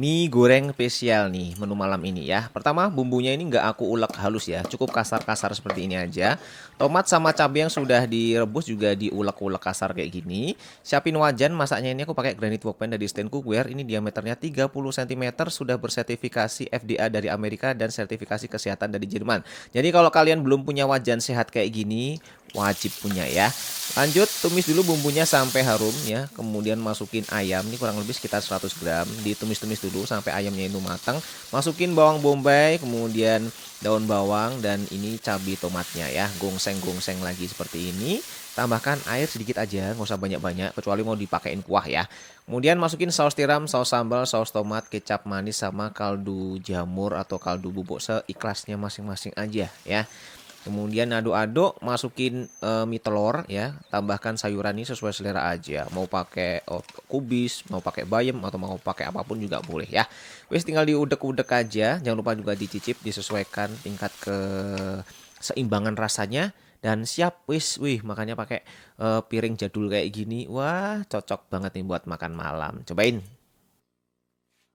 Mie goreng spesial nih menu malam ini ya. Pertama bumbunya ini nggak aku ulek halus ya, cukup kasar-kasar seperti ini aja. Tomat sama cabai yang sudah direbus juga diulek-ulek kasar kayak gini. Siapin wajan, masaknya ini aku pakai granite wok pan dari Stand Cookware. Ini diameternya 30 cm, sudah bersertifikasi FDA dari Amerika dan sertifikasi kesehatan dari Jerman. Jadi kalau kalian belum punya wajan sehat kayak gini, wajib punya ya. Lanjut tumis dulu bumbunya sampai harum ya. Kemudian masukin ayam, ini kurang lebih sekitar 100 gram. Ditumis-tumis dulu sampai ayamnya itu matang. Masukin bawang bombay, kemudian daun bawang dan ini cabai tomatnya ya. Gongseng-gongseng lagi seperti ini. Tambahkan air sedikit aja, nggak usah banyak-banyak kecuali mau dipakein kuah ya. Kemudian masukin saus tiram, saus sambal, saus tomat, kecap manis sama kaldu jamur atau kaldu bubuk seikhlasnya masing-masing aja ya. Kemudian aduk-aduk, masukin mie telur ya, tambahkan sayuran ini sesuai selera aja. Mau pakai kubis, mau pakai bayam atau mau pakai apapun juga boleh ya. Wis tinggal diudek-udek aja, jangan lupa juga dicicip, disesuaikan tingkat keseimbangan rasanya dan siap wis. Wih, makanya pakai piring jadul kayak gini. Wah, cocok banget nih buat makan malam. Cobain.